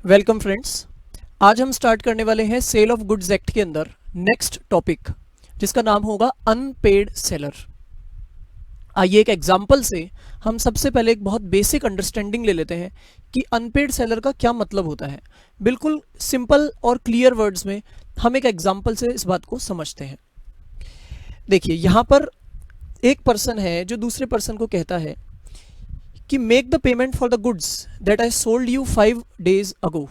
Welcome friends. आज हम start करने वाले हैं सेल ऑफ गुड्स एक्ट के अंदर नेक्स्ट टॉपिक, जिसका नाम होगा अनपेड सेलर। आइए एक एग्जांपल से हम सबसे पहले एक बहुत बेसिक अंडरस्टैंडिंग ले लेते हैं कि अनपेड सेलर का क्या मतलब होता है। बिल्कुल सिंपल और क्लियर वर्ड्स में हम एक एग्जांपल से इस बात को समझते हैं। देखिए, यहाँ पर एक पर्सन है जो दूसरे पर्सन को कहता है कि make the payment for the goods that I sold you 5 days अगो।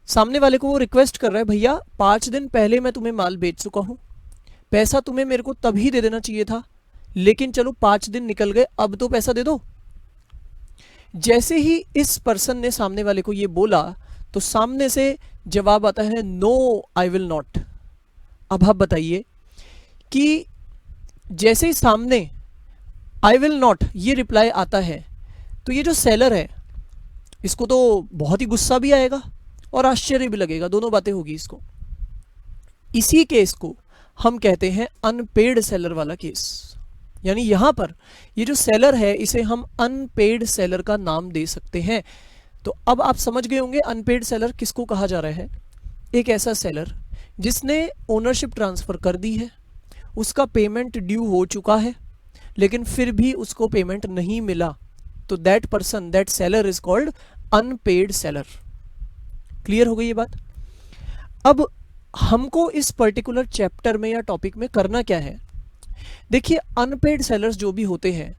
सामने वाले को वो रिक्वेस्ट कर रहा है, भैया 5 दिन पहले मैं तुम्हें माल बेच चुका हूँ, पैसा तुम्हें मेरे को तभी दे देना चाहिए था, लेकिन चलो 5 दिन निकल गए, अब तो पैसा दे दो। जैसे ही इस पर्सन ने सामने वाले को ये बोला तो सामने से जवाब आता है, नो आई विल नॉट। अब आप बताइए कि जैसे ही सामने आई विल नॉट ये रिप्लाई आता है तो ये जो सेलर है इसको तो बहुत ही गुस्सा भी आएगा और आश्चर्य भी लगेगा, दोनों बातें होगी इसको। इसी केस को हम कहते हैं अनपेड सेलर वाला केस। यानी यहां पर ये जो सेलर है इसे हम अनपेड सेलर का नाम दे सकते हैं। तो अब आप समझ गए होंगे अनपेड सेलर किसको कहा जा रहा है। एक ऐसा सेलर जिसने ओनरशिप ट्रांसफर कर दी है, उसका पेमेंट ड्यू हो चुका है, लेकिन फिर भी उसको पेमेंट नहीं मिला, तो that person, that seller is called unpaid seller. Clear हो गई ये बात। अब हमको इस पर्टिकुलर चैप्टर में या टॉपिक में करना क्या है। देखिए, अनपेड सेलर्स जो भी होते हैं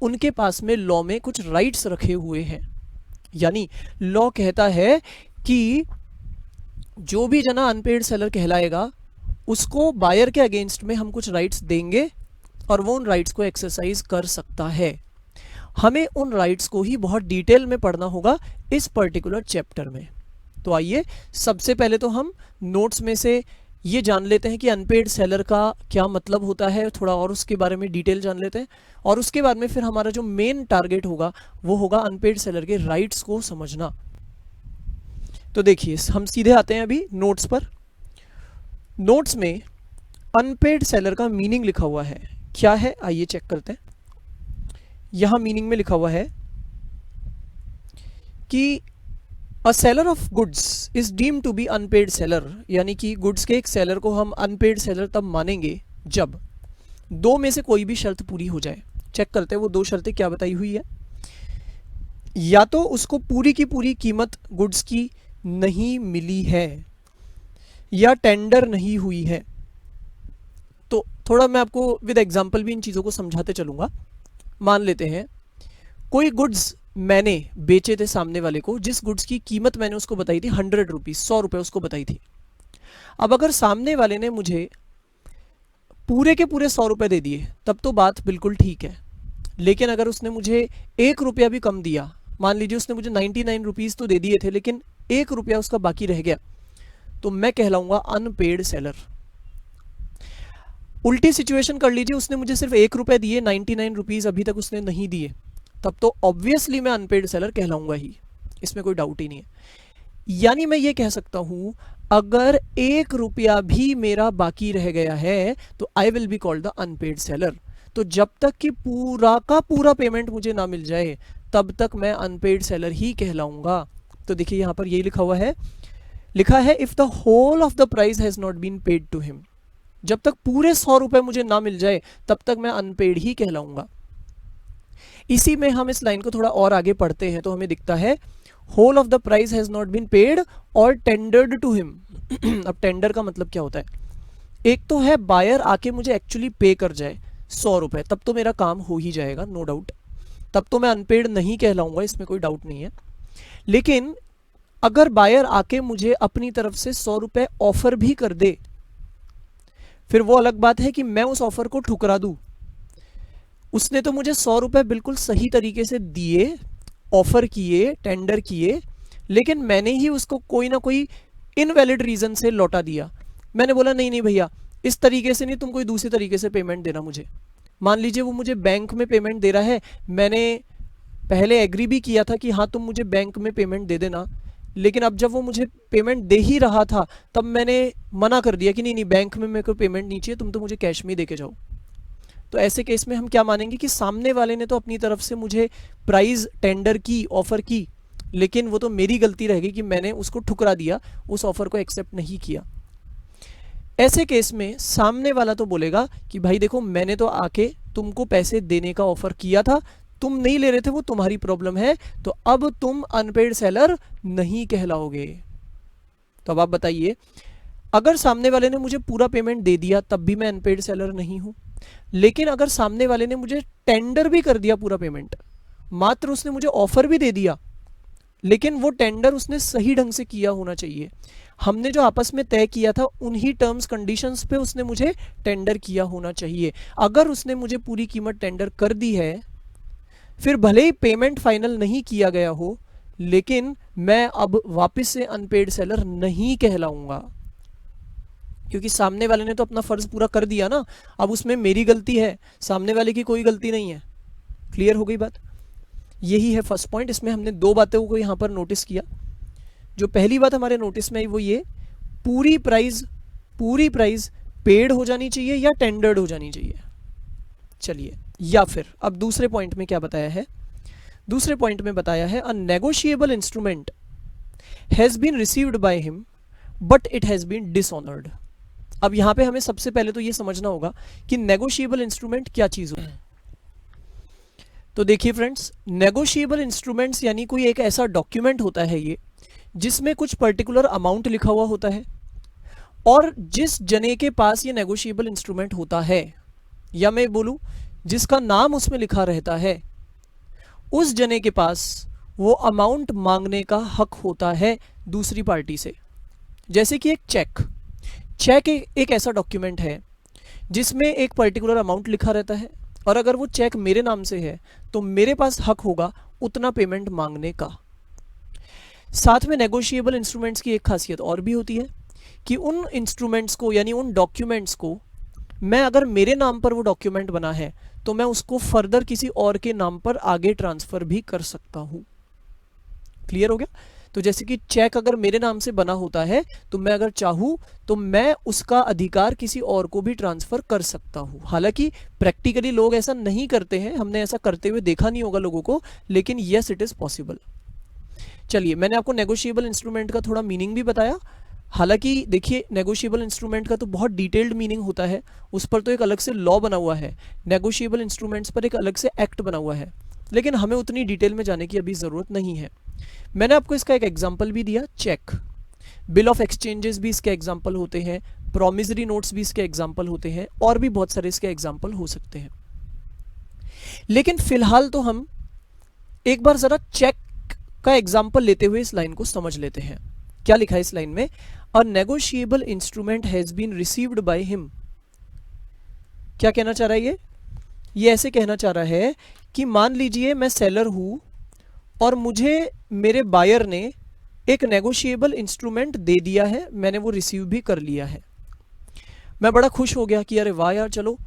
उनके पास में लॉ में कुछ राइट्स रखे हुए हैं। यानी लॉ कहता है कि जो भी जना अनपेड सेलर कहलाएगा उसको बायर के अगेंस्ट में हम कुछ राइट्स देंगे और वो उन राइट्स को एक्सरसाइज कर सकता है। हमें उन राइट्स को ही बहुत डिटेल में पढ़ना होगा इस पर्टिकुलर चैप्टर में। तो आइए सबसे पहले तो हम नोट्स में से ये जान लेते हैं कि अनपेड सेलर का क्या मतलब होता है, थोड़ा और उसके बारे में डिटेल जान लेते हैं, और उसके बाद में फिर हमारा जो मेन टारगेट होगा वो होगा अनपेड सेलर के राइट्स को समझना। तो देखिए, हम सीधे आते हैं अभी नोट्स पर। नोट्स में अनपेड सेलर का मीनिंग लिखा हुआ है। क्या है आइए चेक करते हैं। यहां मीनिंग में लिखा हुआ है कि a seller of goods is deemed to be unpaid seller. यानी कि गुड्स के एक सेलर को हम अनपेड सेलर तब मानेंगे जब दो में से कोई भी शर्त पूरी हो जाए। चेक करते हैं वो दो शर्तें क्या बताई हुई है। या तो उसको पूरी की पूरी कीमत गुड्स की नहीं मिली है, या टेंडर नहीं हुई है। तो थोड़ा मैं आपको विद एग्जांपल भी इन चीज़ों को समझाते चलूँगा। मान लेते हैं कोई गुड्स मैंने बेचे थे सामने वाले को, जिस गुड्स की कीमत मैंने उसको बताई थी 100 रुपीज़, 100 रुपये उसको बताई थी। अब अगर सामने वाले ने मुझे पूरे के पूरे 100 रुपये दे दिए तब तो बात बिल्कुल ठीक है। लेकिन अगर उसने मुझे 1 रुपया भी कम दिया, मान लीजिए उसने मुझे 99 रुपीज़ तो दे दिए थे लेकिन 1 रुपया उसका बाकी रह गया, तो मैं कहलाऊंगा अनपेड सेलर। उल्टी सिचुएशन कर लीजिए, उसने मुझे सिर्फ 1 रुपये दिए, 99 रुपीज़ अभी तक उसने नहीं दिए, तब तो ऑब्वियसली मैं अनपेड सेलर कहलाऊंगा ही, इसमें कोई डाउट ही नहीं है। यानी मैं ये कह सकता हूं अगर 1 रुपया भी मेरा बाकी रह गया है तो I will be called the unpaid seller. तो जब तक कि पूरा का पूरा पेमेंट मुझे ना मिल जाए तब तक मैं अनपेड सेलर ही कहलाऊंगा। तो देखिए यहां पर ये लिखा हुआ है, लिखा है if the whole of the price has not been paid to him. जब तक पूरे 100 रुपए मुझे ना मिल जाए तब तक मैं अनपेड ही कहलाऊंगा। इसी में हम इस लाइन को थोड़ा और आगे पढ़ते हैं तो हमें दिखता है whole of the price has not been paid और टेंडर्ड टू हिम। अब टेंडर का मतलब क्या होता है। एक तो है बायर आके मुझे एक्चुअली पे कर जाए 100 रुपए, तब तो मेरा काम हो ही जाएगा, नो डाउट, तब तो मैं अनपेड नहीं कहलाऊंगा, इसमें कोई डाउट नहीं है। लेकिन अगर बायर आके मुझे अपनी तरफ से 100 रुपए ऑफर भी कर दे, फिर वो अलग बात है कि मैं उस ऑफर को ठुकरा दूं। उसने तो मुझे 100 रुपए बिल्कुल सही तरीके से दिए, ऑफर किए, टेंडर किए, लेकिन मैंने ही उसको कोई ना कोई इनवैलिड रीजन से लौटा दिया। मैंने बोला नहीं नहीं भैया, इस तरीके से नहीं, तुम कोई दूसरी तरीके से पेमेंट देना मुझे। मान लीजिए वो मुझे बैंक में पेमेंट दे रहा है, मैंने पहले एग्री भी किया था कि हाँ तुम मुझे बैंक में पेमेंट दे देना, लेकिन अब जब वो मुझे पेमेंट दे ही रहा था तब मैंने मना कर दिया कि नहीं नहीं, बैंक में मेरे को पेमेंट नहीं चाहिए, तुम तो मुझे कैश में ही दे के जाओ। तो ऐसे केस में हम क्या मानेंगे कि सामने वाले ने तो अपनी तरफ से मुझे प्राइस टेंडर की, ऑफर की, लेकिन वो तो मेरी गलती रह गई कि मैंने उसको ठुकरा दिया, उस ऑफर को एक्सेप्ट नहीं किया। ऐसे केस में सामने वाला तो बोलेगा कि भाई देखो, मैंने तो आके तुमको पैसे देने का ऑफर किया था, तुम नहीं ले रहे थे, वो तुम्हारी प्रॉब्लम है, तो अब तुम अनपेड सेलर नहीं कहलाओगे। तो अब आप बताइए, अगर सामने वाले ने मुझे पूरा पेमेंट दे दिया तब भी मैं अनपेड सेलर नहीं हूं, लेकिन अगर सामने वाले ने मुझे टेंडर भी कर दिया पूरा पेमेंट, मात्र उसने मुझे ऑफर भी दे दिया, लेकिन वो टेंडर उसने सही ढंग से किया होना चाहिए, हमने जो आपस में तय किया था उन्हीं टर्म्स कंडीशंस पे उसने मुझे टेंडर किया होना चाहिए। अगर उसने मुझे पूरी कीमत टेंडर कर दी है, फिर भले ही पेमेंट फाइनल नहीं किया गया हो, लेकिन मैं अब वापस से अनपेड सेलर नहीं कहलाऊंगा, क्योंकि सामने वाले ने तो अपना फर्ज पूरा कर दिया ना। अब उसमें मेरी गलती है, सामने वाले की कोई गलती नहीं है। क्लियर हो गई बात? यही है फर्स्ट पॉइंट। इसमें हमने दो बातों को यहाँ पर नोटिस किया। जो पहली बात हमारे नोटिस में आई वो ये, पूरी प्राइस पेड हो जानी चाहिए या टेंडर्ड हो जानी चाहिए। चलिए, या फिर अब दूसरे पॉइंट में क्या बताया है? दूसरे पॉइंट में बताया है a negotiable instrument has been received by him but it has been dishonoured. अब यहां पे हमें सबसे पहले तो ये समझना होगा कि नेगोशिएबल इंस्ट्रूमेंट क्या चीज होता है। तो देखिए फ्रेंड्स, नेगोशिएबल इंस्ट्रूमेंट्स यानी कोई एक ऐसा डॉक्यूमेंट होता है ये, जिसमें कुछ पर्टिकुलर अमाउंट लिखा हुआ होता है, और जिस जने के पास ये नेगोशिएबल इंस्ट्रूमेंट होता है, या मैं बोलूं जिसका नाम उसमें लिखा रहता है, उस जने के पास वो अमाउंट मांगने का हक होता है दूसरी पार्टी से। जैसे कि एक चेक एक ऐसा डॉक्यूमेंट है जिसमें एक पर्टिकुलर अमाउंट लिखा रहता है, और अगर वो चेक मेरे नाम से है तो मेरे पास हक होगा उतना पेमेंट मांगने का। साथ में नेगोशिएबल इंस्ट्रूमेंट्स की एक खासियत और भी होती है कि उन इंस्ट्रूमेंट्स को यानी उन डॉक्यूमेंट्स को मैं, अगर मेरे नाम पर वो डॉक्यूमेंट बना है तो मैं उसको फर्दर किसी और के नाम पर आगे ट्रांसफर भी कर सकता हूं। क्लियर हो गया? तो जैसे कि चेक अगर मेरे नाम से बना होता है तो मैं अगर चाहूं तो मैं उसका अधिकार किसी और को भी ट्रांसफर कर सकता हूं। हालांकि प्रैक्टिकली लोग ऐसा नहीं करते हैं, हमने ऐसा करते हुए देखा नहीं होगा लोगों को, लेकिन यस इट इज पॉसिबल। चलिए, मैंने आपको नेगोशिएबल इंस्ट्रूमेंट का थोड़ा मीनिंग भी बताया। हालांकि देखिए, नेगोशिएबल इंस्ट्रूमेंट का तो बहुत डिटेल्ड मीनिंग होता है, उस पर तो एक अलग से लॉ बना हुआ है, नेगोशिएबल इंस्ट्रूमेंट्स पर एक अलग से एक्ट बना हुआ है, लेकिन हमें उतनी डिटेल में जाने की अभी ज़रूरत नहीं है। मैंने आपको इसका एक एग्जाम्पल भी दिया, चेक। बिल ऑफ एक्सचेंजेस भी इसके एग्जाम्पल होते हैं, प्रोमिसरी नोट्स भी इसके एग्जाम्पल होते हैं, और भी बहुत सारे इसके एग्जाम्पल हो सकते हैं। लेकिन फिलहाल तो हम एक बार ज़रा चेक का एग्जाम्पल लेते हुए इस लाइन को समझ लेते हैं। क्या लिखा है इस लाइन में? A negotiable instrument has been received by him. क्या कहना चाह रहा है ये ऐसे कहना चाह रहा है कि मान लीजिए मैं सेलर हूं और मुझे मेरे बायर ने एक नेगोशिएबल इंस्ट्रूमेंट दे दिया है, मैंने वो रिसीव भी कर लिया है। मैं बड़ा खुश हो गया कि अरे वाह यार, चलो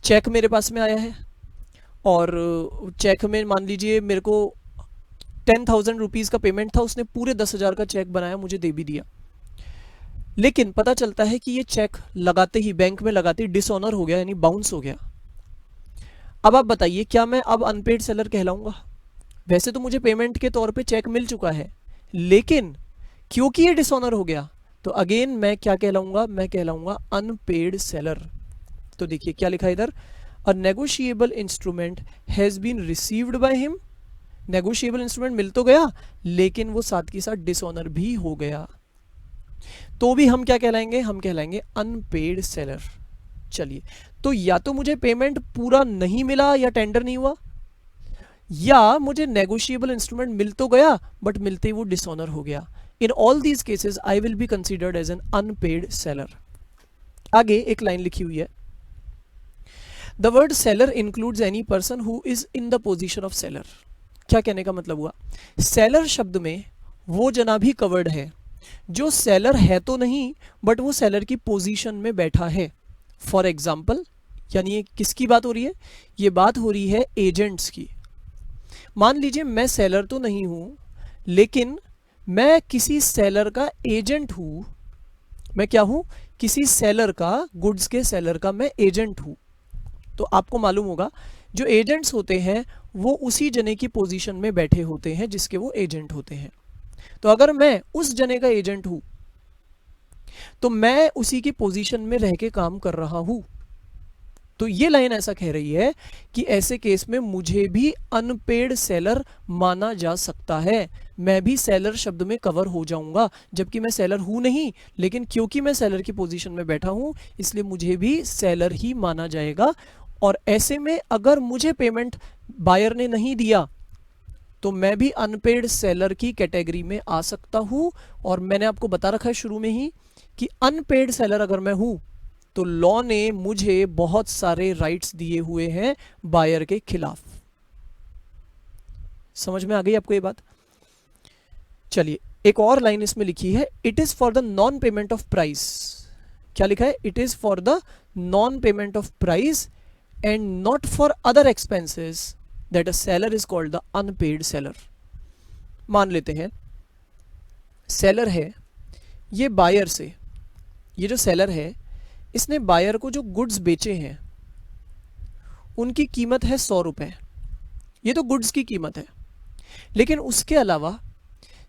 चेक मेरे पास में आया है, और चेक में मान लीजिए मेरे को 10,000 रुपीज़ का पेमेंट था, उसने पूरे 10,000 का चेक बनाया, मुझे दे भी दिया। लेकिन पता चलता है कि ये चेक लगाते ही, बैंक में लगाते ही डिसऑनर हो गया, यानी बाउंस हो गया। अब आप बताइए, क्या मैं अब अनपेड सेलर कहलाऊंगा? वैसे तो मुझे पेमेंट के तौर पे चेक मिल चुका है, लेकिन क्योंकि ये डिसऑनर हो गया तो अगेन मैं क्या कहलाऊंगा? मैं कहलाऊंगा अनपेड सेलर। तो देखिए क्या लिखा है इधर, a negotiable instrument has been received by him. Negotiable instrument मिल तो गया, लेकिन वो साथ के साथ डिसऑनर भी हो गया, तो भी हम क्या कहलाएंगे? हम कहलाएंगे अनपेड सेलर। चलिए, तो या तो मुझे पेमेंट पूरा नहीं मिला या टेंडर नहीं हुआ, या मुझे नेगोशिएबल इंस्ट्रूमेंट मिल तो गया बट मिलते ही वो डिसऑनर हो गया। In all these cases I will be considered as an unpaid seller. आगे एक लाइन लिखी हुई है, the word seller includes any person who is in the position of seller. क्या कहने का मतलब हुआ? सेलर शब्द में वो जना भी कवर्ड है जो सेलर है तो नहीं, बट वो सेलर की पोजीशन में बैठा है। फॉर एग्जाम्पल, यानी ये किसकी बात हो रही है? ये बात हो रही है एजेंट्स की। मान लीजिए मैं सेलर तो नहीं हूं, लेकिन मैं किसी सेलर का एजेंट हूं। मैं क्या हूं? किसी सेलर का, गुड्स के सेलर का मैं एजेंट हूं। तो आपको मालूम होगा जो एजेंट्स होते हैं वो उसी जने की पोजीशन में बैठे होते हैं जिसके वो एजेंट होते हैं। तो अगर मैं उस जने का एजेंट हूं तो मैं उसी की पोजीशन में रह के काम कर रहा हूं। तो ये लाइन ऐसा कह रही है कि ऐसे केस में मुझे भी अनपेड सेलर माना जा सकता है, मैं भी सेलर शब्द में कवर हो जाऊंगा, जबकि मैं सेलर हूं नहीं, लेकिन क्योंकि मैं सेलर की पोजीशन में बैठा हूं इसलिए मुझे भी सेलर ही माना जाएगा। और ऐसे में अगर मुझे पेमेंट बायर ने नहीं दिया तो मैं भी अनपेड सेलर की कैटेगरी में आ सकता हूं। और मैंने आपको बता रखा है शुरू में ही कि अनपेड सेलर अगर मैं हूं तो लॉ ने मुझे बहुत सारे राइट्स दिए हुए हैं बायर के खिलाफ। समझ में आ गई आपको ये बात? चलिए एक और लाइन इसमें लिखी है, it is for the non payment of price. क्या लिखा है? It is for the non payment of price and not for other expenses that a seller is called the unpaid seller. मान लेते हैं सेलर है, ये बायर से, ये जो सेलर है इसने बायर को जो गुड्स बेचे हैं उनकी कीमत है 100 रुपए। ये तो गुड्स की कीमत है, लेकिन उसके अलावा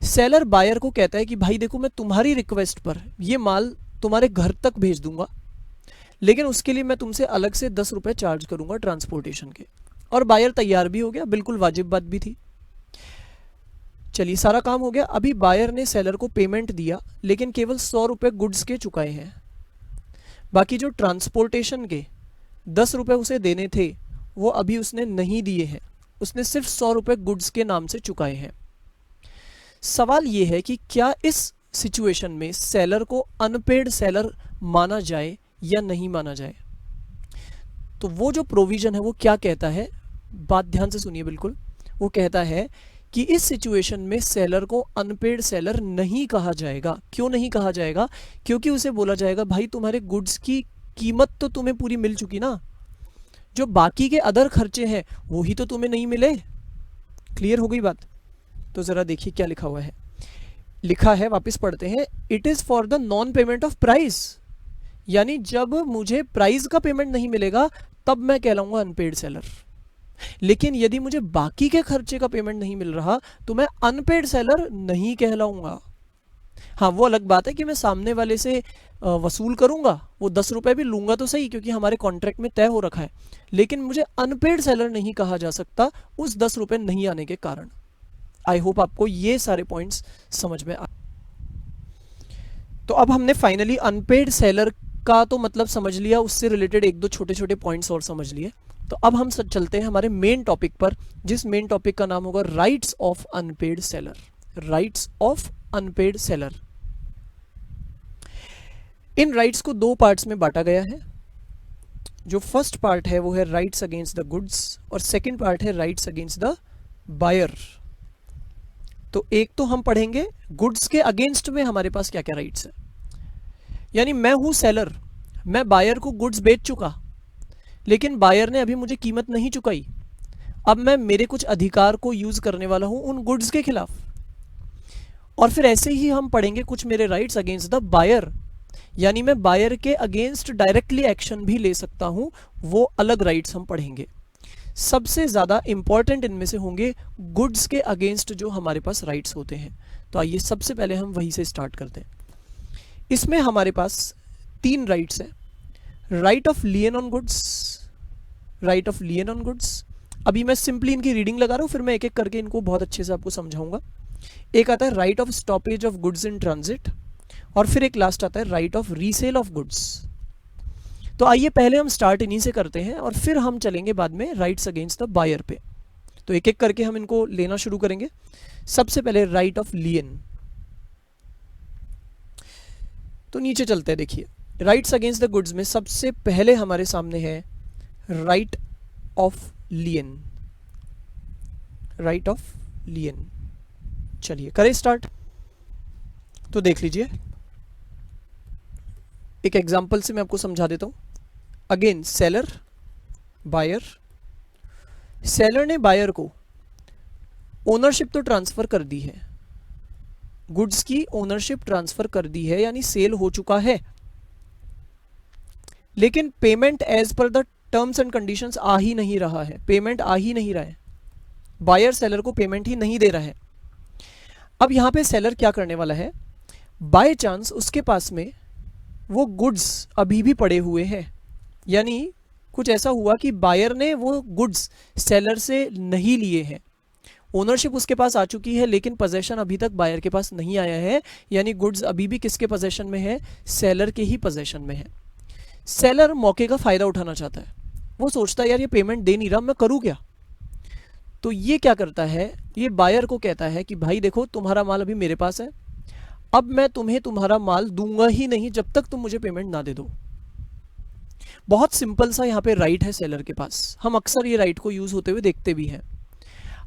सेलर बायर को कहता है कि भाई देखो मैं तुम्हारी रिक्वेस्ट पर ये माल तुम्हारे घर तक भेज दूंगा, लेकिन उसके लिए मैं तुमसे अलग से 10 रुपए चार्ज करूंगा ट्रांसपोर्टेशन के। और बायर तैयार भी हो गया, बिल्कुल वाजिब बात भी थी। चलिए सारा काम हो गया। अभी बायर ने सेलर को पेमेंट दिया, लेकिन केवल 100 रुपए गुड्स के चुकाए हैं, बाकी जो ट्रांसपोर्टेशन के 10 रुपए उसे देने थे वो अभी उसने नहीं दिए हैं, उसने सिर्फ 100 रुपए गुड्स के नाम से चुकाए हैं। सवाल ये है कि क्या इस सिचुएशन में सेलर को अनपेड सेलर माना जाए या नहीं माना जाए। तो वो जो प्रोविजन है वो क्या कहता है, बात ध्यान से सुनिए बिल्कुल। वो कहता है कि इस सिचुएशन में सेलर को अनपेड सेलर नहीं कहा जाएगा। क्यों नहीं कहा जाएगा? क्योंकि उसे बोला जाएगा भाई तुम्हारे गुड्स की कीमत तो तुम्हें पूरी मिल चुकी ना, जो बाकी के अदर खर्चे हैं वो ही तो तुम्हें नहीं मिले। क्लियर हो गई बात? तो जरा देखिए क्या लिखा हुआ है। लिखा है, वापस पढ़ते हैं, it is for the non payment of price, यानी जब मुझे प्राइस का पेमेंट नहीं मिलेगा तब मैं कहलाऊंगा अनपेड सेलर। लेकिन यदि मुझे बाकी के खर्चे का पेमेंट नहीं मिल रहा तो मैं अनपेड सेलर नहीं कहलाऊंगा। हाँ वो अलग बात है कि मैं सामने वाले से वसूल करूंगा, वो 10 रुपए भी लूंगा तो सही क्योंकि हमारे कॉन्ट्रैक्ट में तय हो रखा है, लेकिन मुझे अनपेड सेलर नहीं कहा जा सकता उस 10 रुपए नहीं आने के कारण। आई होप आपको ये सारे पॉइंट्स समझ में आ। तो अब हमने फाइनली अनपेड सेलर का तो मतलब समझ लिया, उससे रिलेटेड एक दो छोटे छोटे पॉइंट्स और समझ लिए। तो अब हम चलते हैं हमारे मेन टॉपिक पर, जिस मेन टॉपिक का नाम होगा rights of unpaired seller. Rights of unpaired seller. In rights को दो पार्ट्स में बांटा गया है। जो फर्स्ट पार्ट है वो है राइट्स अगेंस्ट द गुड्स और सेकंड पार्ट है राइट्स अगेंस्ट द बायर। तो एक तो हम पढ़ेंगे गुड्स के अगेंस्ट में हमारे पास क्या क्या राइट्स है। यानी मैं हूं सेलर, मैं बायर को गुड्स बेच चुका, लेकिन बायर ने अभी मुझे कीमत नहीं चुकाई। अब मैं मेरे कुछ अधिकार को यूज करने वाला हूं उन गुड्स के खिलाफ। और फिर ऐसे ही हम पढ़ेंगे कुछ मेरे राइट्स अगेंस्ट द बायर, यानी मैं बायर के अगेंस्ट डायरेक्टली एक्शन भी ले सकता हूं, वो अलग राइट्स हम पढ़ेंगे। सबसे ज्यादा इंपॉर्टेंट इनमें से होंगे गुड्स के अगेंस्ट जो हमारे पास राइट्स होते हैं। तो आइए सबसे पहले हम वहीं से स्टार्ट करते हैं। इसमें हमारे पास 3 राइट्स हैं। Right of लियन on goods, right of लियन on goods. अभी मैं सिंपली इनकी रीडिंग लगा रहा हूं, फिर मैं एक एक करके इनको बहुत अच्छे से आपको समझाऊंगा। एक आता है right of stoppage of goods in transit, और फिर एक लास्ट आता है right of resale of goods. तो आइए पहले हम स्टार्ट इन्हीं से करते हैं और फिर हम चलेंगे बाद में राइट्स अगेंस्ट द बायर पे। तो एक एक करके हम इनको लेना शुरू करेंगे। सबसे पहले राइट ऑफ लियन। तो नीचे चलते हैं, देखिए राइट्स अगेंस्ट द गुड्स में सबसे पहले हमारे सामने है राइट ऑफ लियन। Right of लियन। चलिए करें स्टार्ट। तो देख लीजिए, एक एग्जांपल से मैं आपको समझा देता हूं। Again seller buyer. सेलर ने बायर को ओनरशिप तो ट्रांसफर कर दी है, गुड्स की ओनरशिप ट्रांसफर कर दी है, यानी सेल हो चुका है, लेकिन payment as per the terms and conditions आ ही नहीं रहा है। पेमेंट आ ही नहीं रहा है। बायर सेलर को पेमेंट ही नहीं दे रहा है। अब यहाँ पे सेलर क्या करने वाला है, बाय चांस उसके पास में वो गुड्स अभी भी पड़े हुए हैं, यानी कुछ ऐसा हुआ कि बायर ने वो गुड्स सेलर से नहीं लिए हैं, ओनरशिप उसके पास आ चुकी है लेकिन पोजेशन अभी तक बायर के पास नहीं आया है, यानी गुड्स अभी भी किसके पोजेशन में है, सेलर के ही पोजेशन में है। सेलर मौके का फ़ायदा उठाना चाहता है, वो सोचता है यार ये पेमेंट दे नहीं रहा, मैं करूँ क्या। तो ये क्या करता है, ये बायर को कहता है कि भाई देखो तुम्हारा माल अभी मेरे पास है, अब मैं तुम्हें तुम्हारा माल दूंगा ही नहीं जब तक तुम मुझे पेमेंट ना दे दो। बहुत सिंपल सा यहाँ पे राइट है सेलर के पास, हम अक्सर ये राइट को यूज़ होते हुए देखते भी हैं।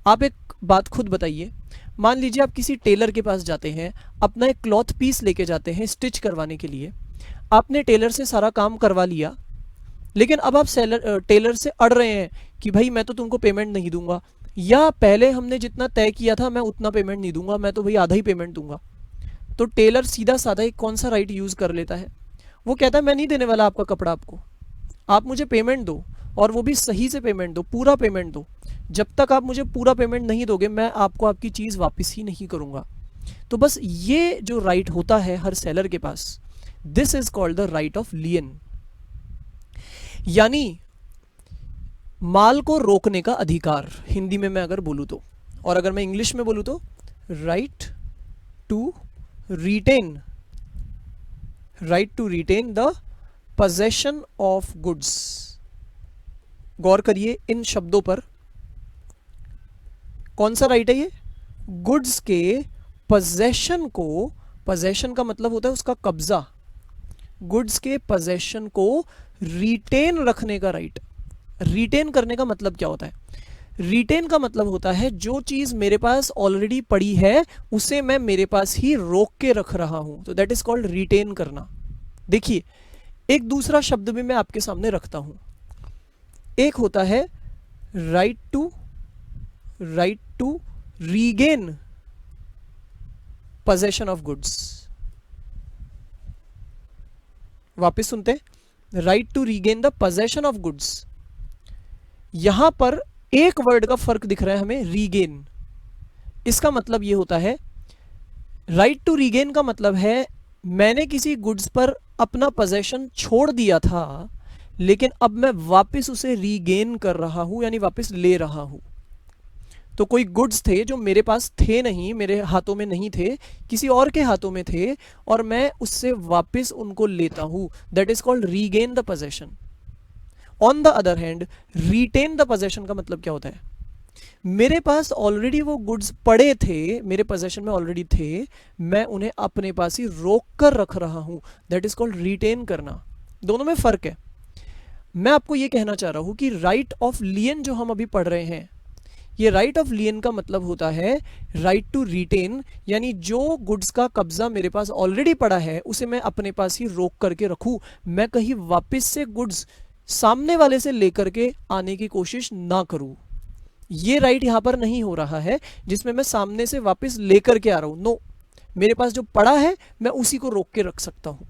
आप एक बात खुद बताइए, मान लीजिए आप किसी टेलर के पास जाते हैं, अपना एक क्लॉथ पीस लेके जाते हैं स्टिच करवाने के लिए, आपने टेलर से सारा काम करवा लिया, लेकिन अब आप टेलर से अड़ रहे हैं कि भाई मैं तो तुमको पेमेंट नहीं दूंगा, या पहले हमने जितना तय किया था मैं उतना पेमेंट नहीं दूंगा, मैं तो भाई आधा ही पेमेंट दूंगा। तो टेलर सीधा साधा एक कौन सा राइट यूज़ कर लेता है, वो कहता है मैं नहीं देने वाला आपका कपड़ा आपको, आप मुझे पेमेंट दो और वो भी सही से पेमेंट दो, पूरा पेमेंट दो, जब तक आप मुझे पूरा पेमेंट नहीं दोगे मैं आपको आपकी चीज़ वापस ही नहीं करूँगा। तो बस ये जो राइट होता है हर सेलर के पास, this is called the right of lien, यानी माल को रोकने का अधिकार हिंदी में मैं अगर बोलूँ तो, और अगर मैं इंग्लिश में बोलूँ तो right to retain, right to retain the possession of goods. गौर करिए इन शब्दों पर, कौन सा राइट है ये, गुड्स के possession को, possession का मतलब होता है उसका कब्जा, गुड्स के possession को रिटेन रखने का राइट। रिटेन करने का मतलब क्या होता है, रिटेन का मतलब होता है जो चीज मेरे पास ऑलरेडी पड़ी है उसे मैं मेरे पास ही रोक के रख रहा हूं, तो दैट इज कॉल्ड रिटेन करना। देखिए एक दूसरा शब्द भी मैं आपके सामने रखता हूं, एक होता है right to regain possession of goods. वापस सुनते हैं, right to regain the possession of goods. यहां पर एक वर्ड का फर्क दिख रहा है हमें, रीगेन। इसका मतलब यह होता है, राइट टू रीगेन का मतलब है मैंने किसी गुड्स पर अपना पोजेशन छोड़ दिया था लेकिन अब मैं वापस उसे रीगेन कर रहा हूं, यानी वापस ले रहा हूं। तो कोई गुड्स थे जो मेरे पास थे नहीं, मेरे हाथों में नहीं थे, किसी और के हाथों में थे और मैं उससे वापस उनको लेता हूं, that is called regain the possession. On the other hand retain the possession का मतलब क्या होता है, मेरे पास ऑलरेडी वो गुड्स पड़े थे, मेरे पोजेशन में ऑलरेडी थे, मैं उन्हें अपने पास ही रोक कर रख रहा हूं, दैट इज कॉल्ड रिटेन करना। दोनों में फर्क है। मैं आपको ये कहना चाह रहा हूं कि राइट ऑफ लियन जो हम अभी पढ़ रहे हैं, ये राइट ऑफ लियन का मतलब होता है राइट टू रिटेन, यानी जो गुड्स का कब्जा मेरे पास ऑलरेडी पड़ा है उसे मैं अपने पास ही रोक करके रखूं, मैं कहीं वापस से गुड्स सामने वाले से लेकर के आने की कोशिश ना करूं। ये राइट यहां पर नहीं हो रहा है जिसमें मैं सामने से वापस लेकर के आ रहा हूं, नो, मेरे पास जो पड़ा है मैं उसी को रोक के रख सकता हूं।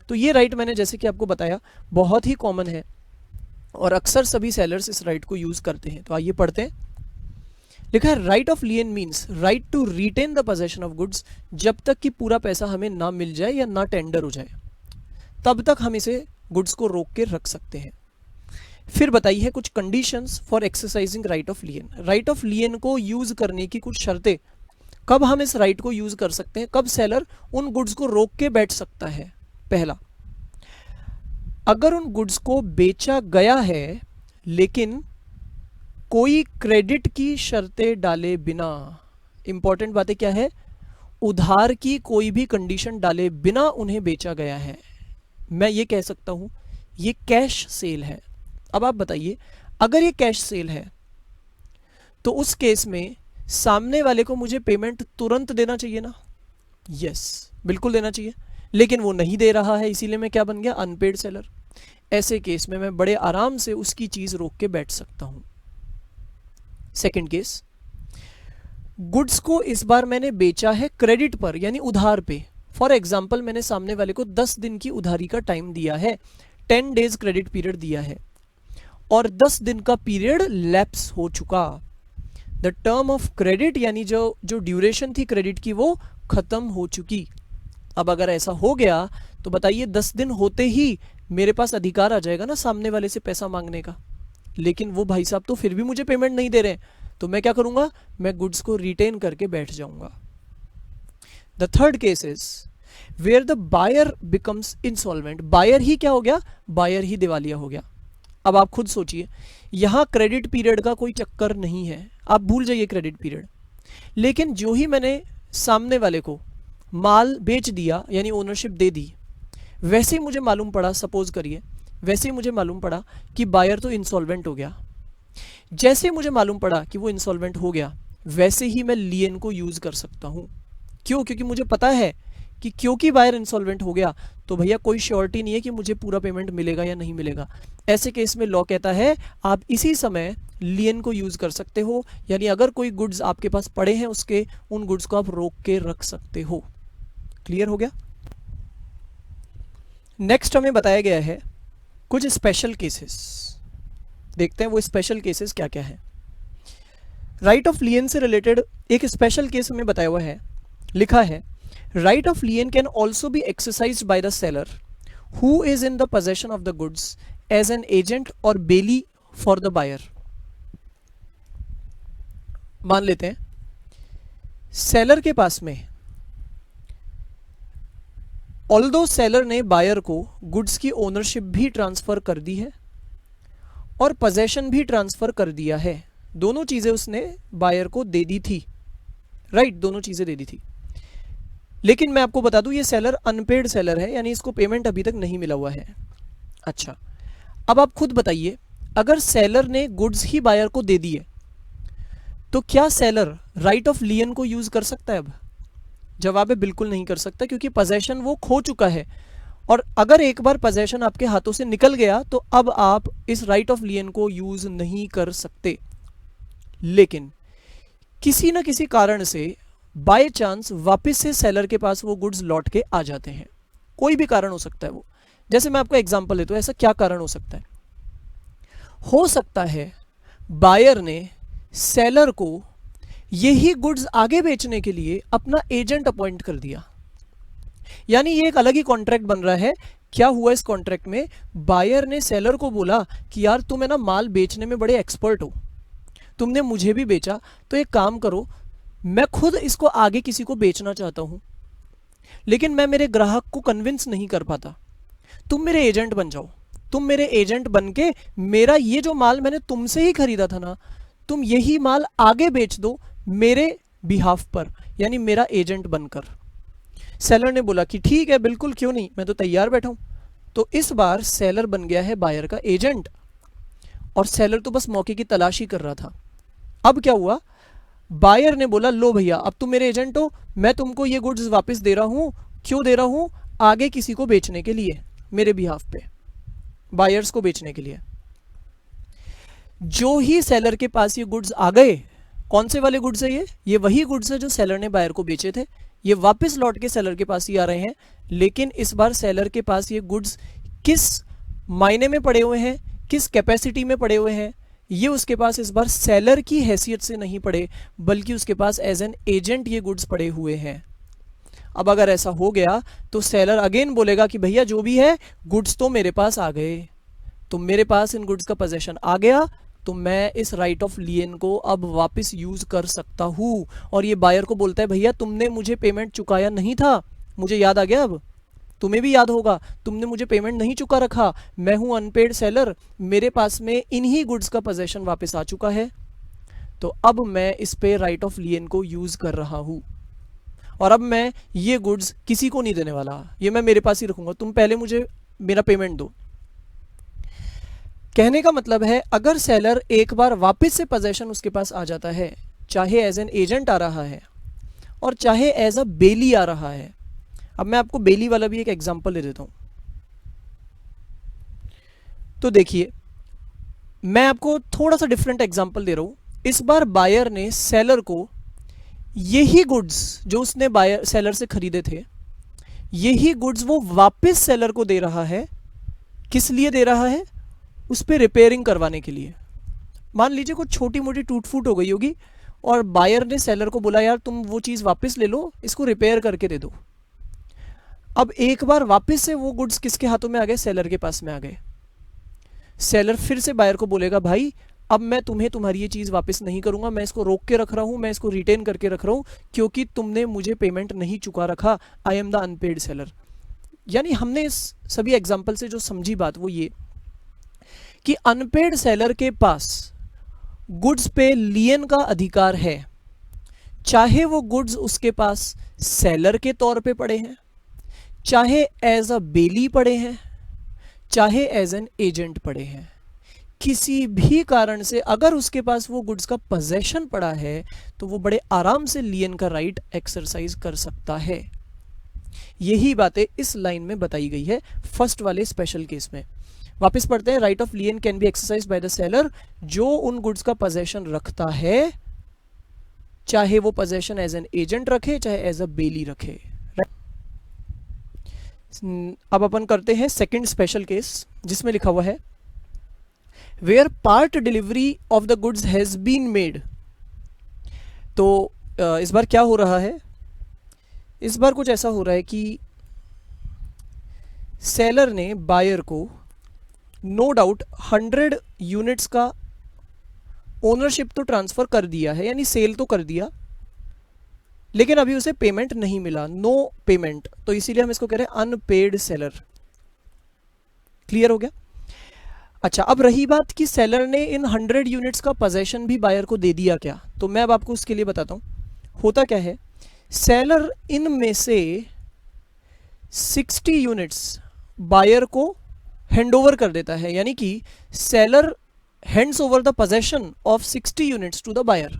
तो ये राइट मैंने जैसे कि आपको बताया बहुत ही कॉमन है और अक्सर सभी सेलर्स इस राइट को यूज करते हैं। तो आइए पढ़ते हैं। लिखा है right of lien means right to retain the possession of goods, जब तक कि पूरा पैसा हमें ना मिल जाए या ना टेंडर हो जाए तब तक हम इसे गुड्स को रोक के रख सकते हैं। फिर बताइए कुछ conditions for exercising right of लियन। Right of लियन को यूज करने की कुछ शर्तें, कब हम इस राइट को यूज कर सकते हैं, कब सेलर उन गुड्स को रोक के बैठ सकता है। पहला, अगर उन गुड्स को बेचा गया है लेकिन कोई क्रेडिट की शर्तें डाले बिना, इंपॉर्टेंट बातें क्या है, उधार की कोई भी कंडीशन डाले बिना उन्हें बेचा गया है, मैं ये कह सकता हूं ये कैश सेल है। अब आप बताइए अगर ये कैश सेल है तो उस केस में सामने वाले को मुझे पेमेंट तुरंत देना चाहिए ना, यस बिल्कुल देना चाहिए, लेकिन वो नहीं दे रहा है, इसीलिए मैं क्या बन गया, अनपेड सेलर। ऐसे केस में मैं बड़े आराम से उसकी चीज रोक के बैठ सकता हूं। सेकंड केस, गुड्स को इस बार मैंने बेचा है क्रेडिट पर यानी उधार पे। फॉर एग्जाम्पल मैंने सामने वाले को 10 दिन की उधारी का टाइम दिया है, 10 डेज क्रेडिट पीरियड दिया है और 10 दिन का पीरियड लैप्स हो चुका, द टर्म ऑफ क्रेडिट यानी जो जो ड्यूरेशन थी क्रेडिट की वो खत्म हो चुकी। अब अगर ऐसा हो गया तो बताइए 10 दिन होते ही मेरे पास अधिकार आ जाएगा ना सामने वाले से पैसा मांगने का। लेकिन वो भाई साहब तो फिर भी मुझे पेमेंट नहीं दे रहे हैं, तो मैं क्या करूंगा, मैं गुड्स को रिटेन करके बैठ जाऊंगा। The third case is where the buyer becomes insolvent. Buyer ही क्या हो गया, बायर ही दिवालिया हो गया। अब आप खुद सोचिए, यहां क्रेडिट पीरियड का कोई चक्कर नहीं है, आप भूल जाइए क्रेडिट पीरियड। लेकिन जो ही मैंने सामने वाले को माल बेच दिया यानी ओनरशिप दे दी, वैसे ही मुझे मालूम पड़ा, सपोज करिए वैसे ही मुझे मालूम पड़ा कि बायर तो इंसॉल्वेंट हो गया। जैसे ही मुझे मालूम पड़ा कि वो इंसॉल्वेंट हो गया, वैसे ही मैं लियन को यूज कर सकता हूं। क्यों? क्योंकि मुझे पता है कि क्योंकि बायर इंसॉल्वेंट हो गया तो भैया कोई श्योरिटी नहीं है कि मुझे पूरा पेमेंट मिलेगा या नहीं मिलेगा। ऐसे केस में लॉ कहता है आप इसी समय लियन को यूज कर सकते हो, यानी अगर कोई गुड्स आपके पास पड़े हैं उसके, उन गुड्स को आप रोक के रख सकते हो। क्लियर हो गया? नेक्स्ट हमें बताया गया है कुछ स्पेशल केसेस। देखते हैं वो स्पेशल केसेस क्या क्या है। राइट ऑफ लियन से रिलेटेड एक स्पेशल केस हमें बताया हुआ है, लिखा है right of lien can also be exercised by the seller who is in the possession of the goods as an agent और बेली फॉर द बायर। मान लेते हैं सेलर के पास में, ऑल्दो सेलर ने बायर को गुड्स की ओनरशिप भी ट्रांसफर कर दी है और पोजेशन भी ट्रांसफर कर दिया है, दोनों चीजें उसने बायर को दे दी थी, राइट, दोनों चीजें दे दी थी। लेकिन मैं आपको बता दूं ये सेलर अनपेड सेलर है, यानी इसको पेमेंट अभी तक नहीं मिला हुआ है। अच्छा, अब आप खुद बताइए, अगर सेलर ने गुड्स ही बायर को दे दिए तो क्या सेलर राइट ऑफ लियन को यूज कर सकता है? अब जवाब है बिल्कुल नहीं कर सकता, क्योंकि पोजेशन वो खो चुका है। और अगर एक बार पोजेशन आपके हाथों से निकल गया तो अब आप इस राइट ऑफ लियन को यूज नहीं कर सकते। लेकिन किसी न किसी कारण से बाय चांस वापस से सेलर के पास वो गुड्स लौट के आ जाते हैं, कोई भी कारण हो सकता है वो। जैसे मैं आपको एग्जांपल देता हूं, ऐसा क्या कारण हो सकता है? हो सकता है बायर ने सेलर को यही गुड्स आगे बेचने के लिए अपना एजेंट अपॉइंट कर दिया, यानी ये एक अलग ही कॉन्ट्रैक्ट बन रहा है। क्या हुआ इस कॉन्ट्रैक्ट में, बायर ने सेलर को बोला कि यार तुम है ना माल बेचने में बड़े एक्सपर्ट हो, तुमने मुझे भी बेचा, तो एक काम करो, मैं खुद इसको आगे किसी को बेचना चाहता हूं, लेकिन मैं मेरे ग्राहक को कन्विंस नहीं कर पाता, तुम मेरे एजेंट बन जाओ। तुम मेरे एजेंट बन के मेरा ये जो माल मैंने तुमसे ही खरीदा था ना, तुम यही माल आगे बेच दो मेरे बिहाफ पर, यानी मेरा एजेंट बनकर। सेलर ने बोला कि ठीक है, बिल्कुल, क्यों नहीं, मैं तो तैयार बैठा हूं। तो इस बार सेलर बन गया है बायर का एजेंट, और सेलर तो बस मौके की तलाश ही कर रहा था। अब क्या हुआ, बायर ने बोला लो भैया अब तुम मेरे एजेंट हो, मैं तुमको ये गुड्स वापस दे रहा हूं। क्यों दे रहा हूं? आगे किसी को बेचने के लिए, मेरे बिहाफ पे, बायर्स को बेचने के लिए। जो ही सेलर के पास ये गुड्स आ गए, कौन से वाले गुड्स है ये वही गुड्स है जो सेलर ने बायर को बेचे थे, ये वापस लौट के सेलर के पास ही आ रहे हैं। लेकिन इस बार सेलर के पास ये गुड्स किस मायने में पड़े हुए हैं, किस कैपेसिटी में पड़े हुए हैं, ये उसके पास इस बार सेलर की हैसियत से नहीं पड़े, बल्कि उसके पास एज एन एजेंट ये गुड्स पड़े हुए हैं। अब अगर ऐसा हो गया तो सेलर अगेन बोलेगा कि भैया जो भी है गुड्स तो मेरे पास आ गए, तो मेरे पास इन गुड्स का पोजेशन आ गया, तो मैं इस राइट ऑफ लियन को अब वापस यूज कर सकता हूं। और ये बायर को बोलता है भैया तुमने मुझे पेमेंट चुकाया नहीं था, मुझे याद आ गया, अब तुम्हें भी याद होगा, तुमने मुझे पेमेंट नहीं चुका रखा, मैं हूं अनपेड सेलर, मेरे पास में इन्हीं गुड्स का पोजेशन वापस आ चुका है, तो अब मैं इस पे राइट ऑफ लियन को यूज कर रहा हूं, और अब मैं ये गुड्स किसी को नहीं देने वाला, ये मैं मेरे पास ही रखूंगा, तुम पहले मुझे मेरा पेमेंट दो। कहने का मतलब है अगर सेलर एक बार वापस से पोजेशन उसके पास आ जाता है, चाहे एज एन एजेंट आ रहा है और चाहे एज अ बेली आ रहा है। अब मैं आपको बेली वाला भी एक एग्जांपल दे देता हूं। तो देखिए मैं आपको थोड़ा सा डिफरेंट एग्जांपल दे रहा हूं। इस बार बायर ने सेलर को यही गुड्स जो उसने बायर सेलर से खरीदे थे, यही गुड्स वो वापस सेलर को दे रहा है। किस लिए दे रहा है? उस पर रिपेयरिंग करवाने के लिए। मान लीजिए कुछ छोटी मोटी टूट फूट हो गई होगी, और बायर ने सेलर को बोला यार तुम वो चीज़ वापस ले लो, इसको रिपेयर करके दे दो। अब एक बार वापस से वो गुड्स किसके हाथों में आ गए? सेलर के पास में आ गए। सेलर फिर से बायर को बोलेगा भाई अब मैं तुम्हें तुम्हारी ये चीज़ वापस नहीं करूंगा, मैं इसको रोक के रख रहा हूं, मैं इसको रिटेन करके रख रहा हूं क्योंकि तुमने मुझे पेमेंट नहीं चुका रखा, I am the unpaid seller. यानी हमने इस सभी एग्जाम्पल से जो समझी बात वो ये कि अनपेड सेलर के पास गुड्स पे लियन का अधिकार है, चाहे वो गुड्स उसके पास सेलर के तौर पे पड़े हैं, चाहे एज अ बेली पड़े हैं, चाहे एज एन एजेंट पड़े हैं। किसी भी कारण से अगर उसके पास वो गुड्स का पोजेशन पड़ा है तो वो बड़े आराम से लियन का राइट एक्सरसाइज कर सकता है। यही बातें इस लाइन में बताई गई है फर्स्ट वाले स्पेशल केस में। वापस पढ़ते हैं, right of lien can be exercise by the seller, जो उन गुड्स का पोजेशन रखता है, चाहे वो पोजेशन एज एन एजेंट रखे चाहे एज अ बेली रखे। अब अपन करते हैं सेकंड स्पेशल केस जिसमें लिखा हुआ है where part delivery of the goods has been made. तो इस बार क्या हो रहा है? इस बार कुछ ऐसा हो रहा है कि सेलर ने बायर को नो डाउट 100 यूनिट्स का ओनरशिप तो ट्रांसफर कर दिया है, यानी सेल तो कर दिया, लेकिन अभी उसे पेमेंट नहीं मिला, नो पेमेंट, तो इसीलिए हम इसको कह रहे हैं अनपेड सेलर। क्लियर हो गया? अच्छा, अब रही बात कि सेलर ने इन 100 यूनिट्स का पोजेशन भी बायर को दे दिया क्या, तो मैं अब आपको उसके लिए बताता हूं। होता क्या है, सेलर इनमें से 60 यूनिट्स बायर को हैंडओवर कर देता है, यानी कि seller hands over the possession of 60 units to the buyer.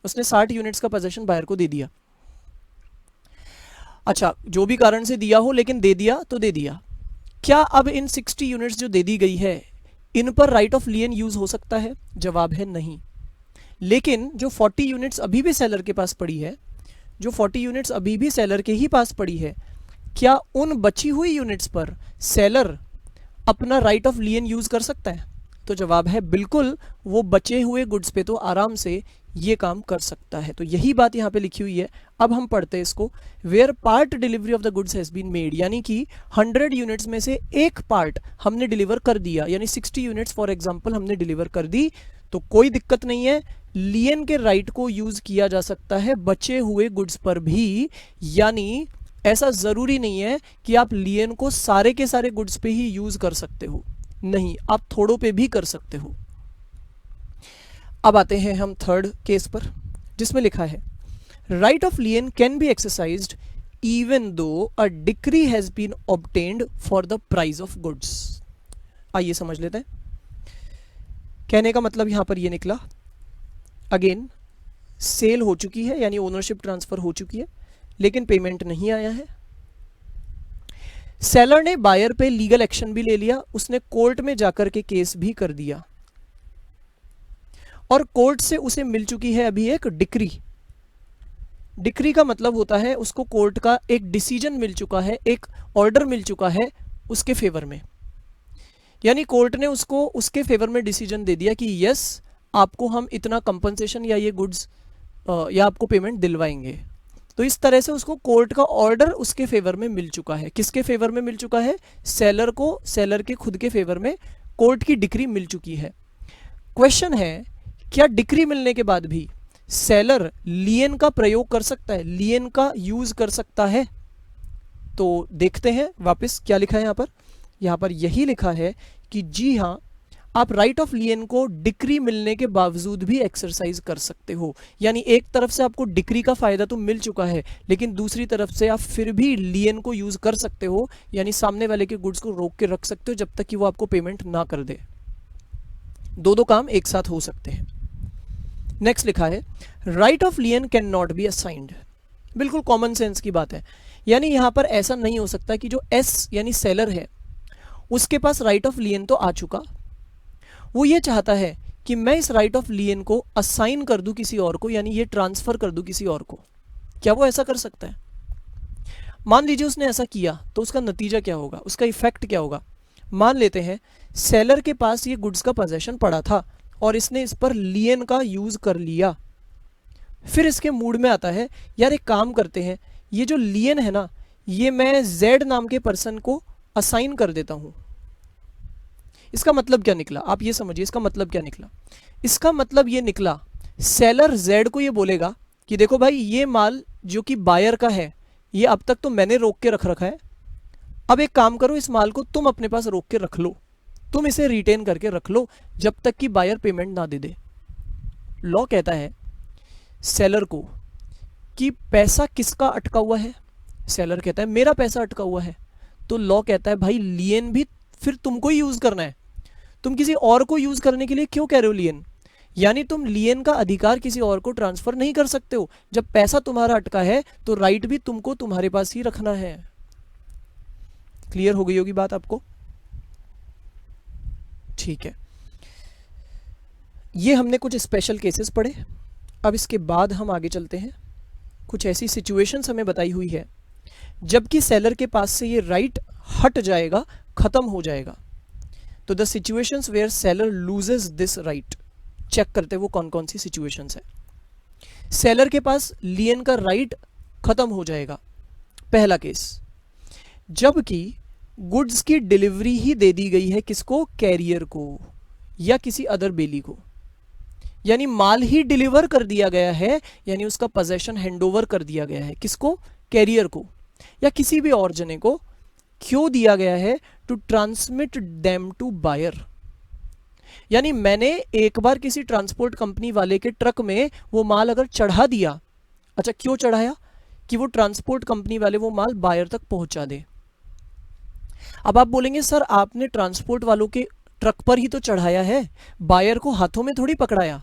उसने 60 यूनिट्स का पोजेशन बायर को दे दिया। अच्छा, जो भी कारण से दिया हो, लेकिन दे दिया तो दे दिया। क्या अब इन 60 यूनिट्स जो दे दी गई है इन पर राइट ऑफ लियन यूज हो सकता है? जवाब है नहीं। लेकिन जो 40 यूनिट्स अभी भी सेलर के पास पड़ी है, जो 40 यूनिट्स अभी भी सेलर के ही पास पड़ी है, क्या उन बची हुई यूनिट्स पर सेलर अपना राइट ऑफ लियन यूज कर सकता है? तो जवाब है बिल्कुल, वो बचे हुए गुड्स पे तो आराम से ये काम कर सकता है। तो यही बात यहाँ पे लिखी हुई है। अब हम पढ़ते हैं इसको, where part delivery of the goods has been made, यानी कि 100 यूनिट्स में से एक पार्ट हमने डिलीवर कर दिया, यानी 60 यूनिट्स फॉर एग्जांपल हमने डिलीवर कर दी, तो कोई दिक्कत नहीं है, लियन के राइट को यूज किया जा सकता है बचे हुए गुड्स पर भी। यानी ऐसा जरूरी नहीं है कि आप लियन को सारे के सारे गुड्स पे ही यूज कर सकते हो, नहीं, आप थोड़ों पे भी कर सकते हो। अब आते हैं हम थर्ड केस पर जिसमें लिखा है right of lien can be exercised even though a decree has been obtained for the price of goods. आइए समझ लेते हैं। कहने का मतलब यहां पर यह निकला, अगेन सेल हो चुकी है, यानी ओनरशिप ट्रांसफर हो चुकी है, लेकिन पेमेंट नहीं आया है। सेलर ने बायर पे लीगल एक्शन भी ले लिया, उसने कोर्ट में जाकर के केस भी कर दिया, और कोर्ट से उसे मिल चुकी है अभी एक डिक्री। डिक्री का मतलब होता है उसको कोर्ट का एक डिसीजन मिल चुका है, एक ऑर्डर मिल चुका है उसके फेवर में, यानी कोर्ट ने उसको उसके फेवर में डिसीजन दे दिया कि यस आपको हम इतना कंपनसेशन या ये गुड्स या आपको पेमेंट दिलवाएंगे। तो इस तरह से उसको कोर्ट का ऑर्डर उसके फेवर में मिल चुका है। किसके फेवर में मिल चुका है? सेलर को, सेलर के खुद के फेवर में कोर्ट की डिक्री मिल चुकी है। क्वेश्चन है, क्या डिक्री मिलने के बाद भी सेलर लियन का प्रयोग कर सकता है, लियन का यूज कर सकता है? तो देखते हैं वापस क्या लिखा है यहाँ पर। यहाँ पर यही लिखा है कि जी हाँ, आप राइट ऑफ लियन को डिक्री मिलने के बावजूद भी एक्सरसाइज कर सकते हो। यानी एक तरफ से आपको डिक्री का फायदा तो मिल चुका है, लेकिन दूसरी तरफ से आप फिर भी लियन को यूज कर सकते हो, यानी सामने वाले के गुड्स को रोक के रख सकते हो जब तक कि वो आपको पेमेंट ना कर दे। दो काम एक साथ हो सकते हैं। नेक्स्ट लिखा है right of lien can not be assigned. बिल्कुल कॉमन सेंस की बात है, यानी यहां पर ऐसा नहीं हो सकता कि जो एस यानी सेलर है उसके पास राइट ऑफ लियन तो आ चुका, वो ये चाहता है कि मैं इस राइट ऑफ लियन को असाइन कर दूं किसी और को, यानी ये ट्रांसफर कर दूं किसी और को। क्या वो ऐसा कर सकता है? मान लीजिए उसने ऐसा किया तो उसका नतीजा क्या होगा, उसका इफेक्ट क्या होगा? मान लेते हैं सेलर के पास ये गुड्स का पोजेशन पड़ा था और इसने इस पर लियन का यूज कर लिया, फिर इसके मूड में आता है यार एक काम करते हैं, ये जो लियन है ना, ये मैं जेड नाम के पर्सन को असाइन कर देता हूं। इसका मतलब क्या निकला, आप ये समझिए इसका मतलब क्या निकला। इसका मतलब ये निकला, सेलर जेड को ये बोलेगा कि देखो भाई ये माल जो कि बायर का है, ये अब तक तो मैंने रोक के रख रखा है, अब एक काम करो इस माल को तुम अपने पास रोक के रख लो, तुम इसे रिटेन करके रख लो जब तक कि बायर पेमेंट ना दे दे। लॉ कहता है सेलर को कि पैसा किसका अटका हुआ है, सेलर कहता है मेरा पैसा अटका हुआ है, तो लॉ कहता है भाई लियन भी फिर तुमको ही यूज करना है, तुम किसी और को यूज करने के लिए क्यों कह रहे हो लियन, यानी तुम लियन का अधिकार किसी और को ट्रांसफर नहीं कर सकते हो। जब पैसा तुम्हारा अटका है तो राइट भी तुमको तुम्हारे पास ही रखना है। क्लियर हो गई होगी बात आपको? ठीक है, ये हमने कुछ स्पेशल केसेस पढ़े। अब इसके बाद हम आगे चलते हैं। कुछ ऐसी सिचुएशंस हमें बताई हुई है जबकि सेलर के पास से ये राइट हट जाएगा, खत्म हो जाएगा। तो the situations where seller loses this right, check करते हैं वो कौन कौन सी सिचुएशंस है। सेलर के पास लियन का राइट खत्म हो जाएगा, पहला केस, जबकि गुड्स की डिलीवरी ही दे दी गई है किसको, कैरियर को या किसी अदर बेली को, यानी माल ही डिलीवर कर दिया गया है, यानी उसका पोजेशन हैंडओवर कर दिया गया है किसको, कैरियर को या किसी भी और जने को। क्यों दिया गया है, to transmit them to buyer, यानी मैंने एक बार किसी ट्रांसपोर्ट कंपनी वाले के ट्रक में वो माल अगर चढ़ा दिया, अच्छा क्यों चढ़ाया, कि वो ट्रांसपोर्ट कंपनी वाले वो माल बायर तक पहुंचा दे। अब आप बोलेंगे सर आपने ट्रांसपोर्ट वालों के ट्रक पर ही तो चढ़ाया है, बायर को हाथों में थोड़ी पकड़ाया।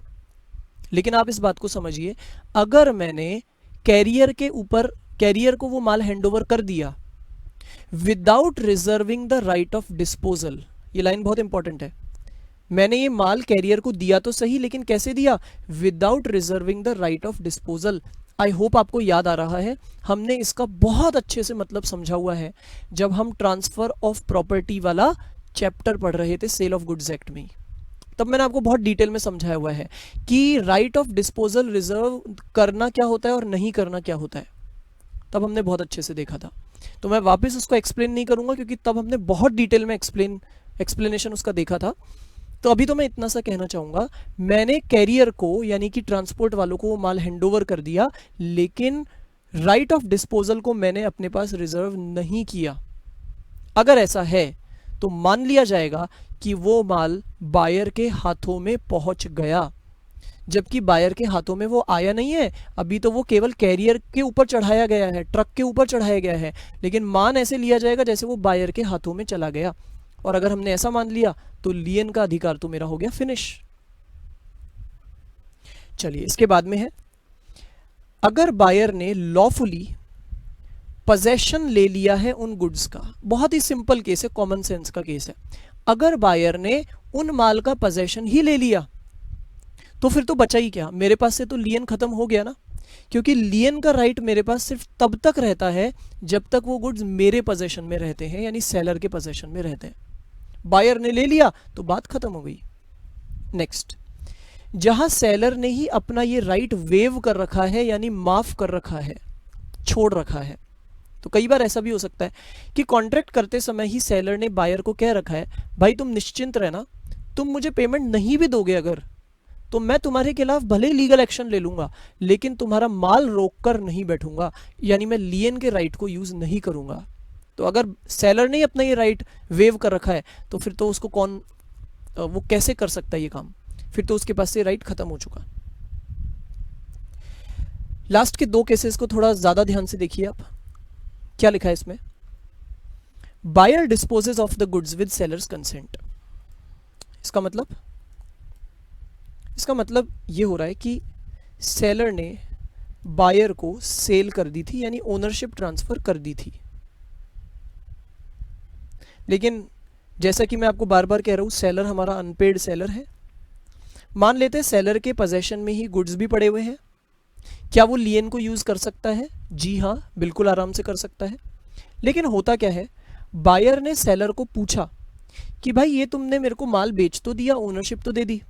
लेकिन आप इस बात को समझिए, अगर मैंने कैरियर के ऊपर, कैरियर को वो माल हैंडओवर कर दिया without reserving the right of disposal, ये लाइन बहुत इंपॉर्टेंट है, मैंने ये माल कैरियर को दिया तो सही, लेकिन कैसे दिया, without reserving the right of disposal. I hope आपको याद आ रहा है, हमने इसका बहुत अच्छे से मतलब समझा हुआ है जब हम ट्रांसफर ऑफ प्रॉपर्टी वाला चैप्टर पढ़ रहे थे सेल ऑफ गुड्स एक्ट में, तब मैंने आपको बहुत डिटेल में समझाया हुआ है कि राइट ऑफ डिस्पोजल रिजर्व करना क्या होता है और नहीं करना क्या होता है, तब हमने बहुत अच्छे से देखा था। तो मैं वापस उसको एक्सप्लेन नहीं करूंगा क्योंकि तब हमने बहुत डिटेल में एक्सप्लेनेशन उसका देखा था। तो अभी तो मैं इतना सा कहना चाहूंगा, मैंने कैरियर को यानी कि ट्रांसपोर्ट वालों को वो माल हैंडओवर कर दिया, लेकिन राइट ऑफ डिस्पोजल को मैंने अपने पास रिजर्व नहीं किया। अगर ऐसा है तो मान लिया जाएगा कि वो माल बायर के हाथों में पहुंच गया, जबकि बायर के हाथों में वो आया नहीं है, अभी तो वो केवल कैरियर के ऊपर चढ़ाया गया है, ट्रक के ऊपर चढ़ाया गया है, लेकिन मान ऐसे लिया जाएगा जैसे वो बायर के हाथों में चला गया। और अगर हमने ऐसा मान लिया तो लियन का अधिकार तो मेरा हो गया फिनिश। चलिए इसके बाद में है, अगर बायर ने लॉफुली पोजेशन ले लिया है उन गुड्स का, बहुत ही सिंपल केस है, कॉमन सेंस का केस है, अगर बायर ने उन माल का पोजेशन ही ले लिया तो फिर तो बचा ही क्या, मेरे पास से तो लियन खत्म हो गया ना, क्योंकि लियन का राइट मेरे पास सिर्फ तब तक रहता है जब तक वो गुड्स मेरे पोजेशन में रहते हैं, यानी सेलर के पोजेशन में रहते हैं। बायर ने ले लिया तो बात खत्म हो गई। नेक्स्ट, जहां सेलर ने ही अपना ये राइट वेव कर रखा है, यानी माफ कर रखा है, छोड़ रखा है, तो कई बार ऐसा भी हो सकता है कि कॉन्ट्रैक्ट करते समय ही सेलर ने बायर को कह रखा है भाई तुम निश्चिंत रहना, तुम मुझे पेमेंट नहीं भी दोगे अगर, तो मैं तुम्हारे खिलाफ भले ही लीगल एक्शन ले लूंगा, लेकिन तुम्हारा माल रोक कर नहीं बैठूंगा, यानी मैं लियन के राइट को यूज नहीं करूंगा। तो अगर सेलर ने अपना ये राइट वेव कर रखा है तो फिर तो उसको कौन, वो कैसे कर सकता है ये काम, फिर तो उसके पास से राइट खत्म हो चुका। लास्ट के दो केसेस को थोड़ा ज्यादा ध्यान से देखिए आप, क्या लिखा है इसमें, buyer disposes of the goods with seller's consent. इसका मतलब ये हो रहा है कि सेलर ने बायर को सेल कर दी थी, यानी ओनरशिप ट्रांसफर कर दी थी, लेकिन जैसा कि मैं आपको बार बार कह रहा हूं सेलर हमारा अनपेड सेलर है। मान लेते हैं सेलर के पोजेशन में ही गुड्स भी पड़े हुए हैं, क्या वो लियन को यूज कर सकता है? जी हाँ, बिल्कुल आराम से कर सकता है। लेकिन होता क्या है, बायर ने सेलर को पूछा कि भाई ये तुमने मेरे को माल बेच तो दिया, ओनरशिप तो दे दी,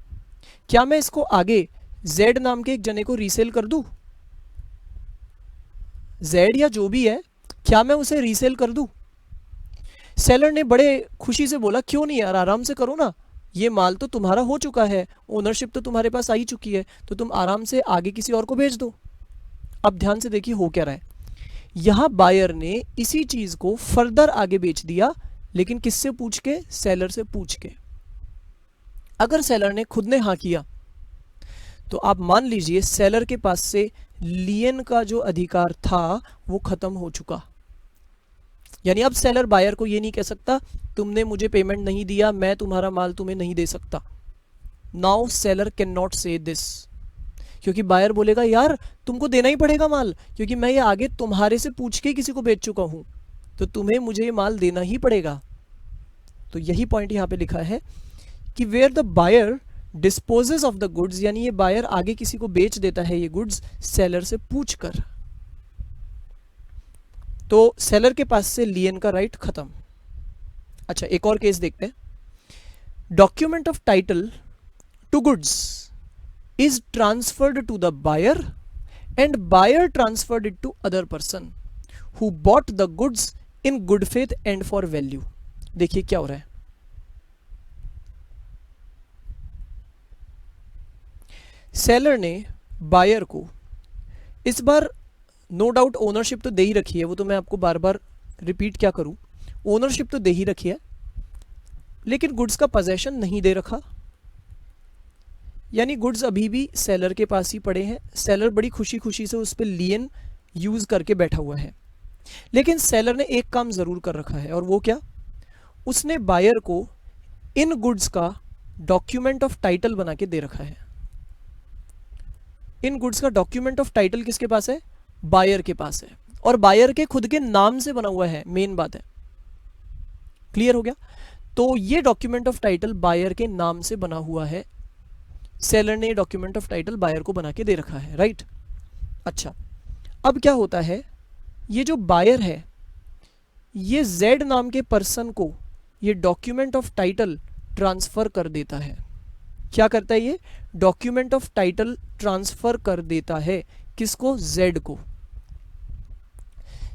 क्या मैं इसको आगे जेड नाम के एक जने को रीसेल कर दूं? जेड या जो भी है, क्या मैं उसे रीसेल कर दूं? सेलर ने बड़े खुशी से बोला, क्यों नहीं यार, आराम से करो ना, ये माल तो तुम्हारा हो चुका है, ओनरशिप तो तुम्हारे पास आ ही चुकी है, तो तुम आराम से आगे किसी और को भेज दो। अब ध्यान से देखिए हो क्या रहा है। यहां बायर ने इसी चीज को फर्दर आगे बेच दिया, लेकिन किससे पूछ के? सेलर से पूछ के। अगर सेलर ने खुद ने हाँ किया तो आप मान लीजिए सेलर के पास से लियन का जो अधिकार था वो खत्म हो चुका। यानी अब सेलर बायर को ये नहीं कह सकता तुमने मुझे पेमेंट नहीं दिया, मैं तुम्हारा माल तुम्हें नहीं दे सकता। नाउ सेलर कैन नॉट से दिस, क्योंकि बायर बोलेगा यार तुमको देना ही पड़ेगा माल, क्योंकि मैं ये आगे तुम्हारे से पूछ के किसी को बेच चुका हूं, तो तुम्हें मुझे ये माल देना ही पड़ेगा। तो यही पॉइंट यहां पे लिखा है कि where the buyer disposes of the goods, यानी ये बायर आगे किसी को बेच देता है ये गुड्स सेलर से पूछकर, तो सेलर के पास से लियन का राइट खत्म। अच्छा, एक और केस देखते हैं। Document of title to goods is transferred to the buyer and buyer transferred it to other person who bought the goods in good faith and for value। देखिए क्या हो रहा है। सेलर ने बायर को इस बार नो डाउट ओनरशिप तो दे ही रखी है, वो तो मैं आपको बार बार रिपीट क्या करूं, ओनरशिप तो दे ही रखी है, लेकिन गुड्स का पोजेशन नहीं दे रखा। यानी गुड्स अभी भी सेलर के पास ही पड़े हैं, सेलर बड़ी खुशी खुशी से उस पर लियन यूज करके बैठा हुआ है। लेकिन सेलर ने एक काम जरूर कर रखा है, और वो क्या? उसने बायर को इन गुड्स का डॉक्यूमेंट ऑफ टाइटल बना के दे रखा है। इन गुड्स का डॉक्यूमेंट ऑफ टाइटल किसके पास है? बायर के पास है, और बायर के खुद के नाम से बना हुआ है, मेन बात है। क्लियर हो गया? तो ये डॉक्यूमेंट ऑफ टाइटल बायर के नाम से बना हुआ है, सेलर ने डॉक्यूमेंट ऑफ टाइटल बायर को बना के दे रखा है, राइट। अच्छा, अब क्या होता है, ये जो बायर है ये जेड नाम के पर्सन को ये डॉक्यूमेंट ऑफ टाइटल ट्रांसफर कर देता है। क्या करता है ये? डॉक्यूमेंट ऑफ टाइटल ट्रांसफर कर देता है। किसको? जेड को।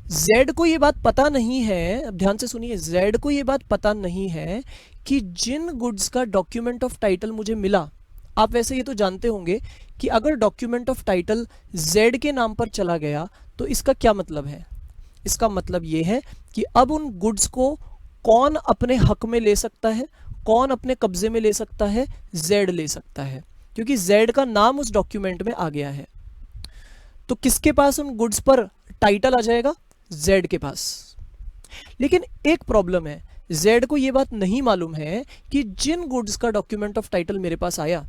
जेड को ये बात पता नहीं है, अब ध्यान से सुनिए, जेड को ये बात पता नहीं है कि जिन गुड्स का डॉक्यूमेंट ऑफ टाइटल मुझे मिला, आप वैसे ये तो जानते होंगे कि अगर डॉक्यूमेंट ऑफ टाइटल जेड के नाम पर चला गया तो इसका क्या मतलब है? इसका मतलब ये है कि अब उन गुड्स को कौन अपने हक में ले सकता है, कौन अपने कब्जे में ले सकता है? जेड ले सकता है, क्योंकि जेड का नाम उस डॉक्यूमेंट में आ गया है। तो किसके पास उन गुड्स पर टाइटल आ जाएगा? जेड के पास। लेकिन एक प्रॉब्लम है, जेड को यह बात नहीं मालूम है कि जिन गुड्स का डॉक्यूमेंट ऑफ टाइटल मेरे पास आया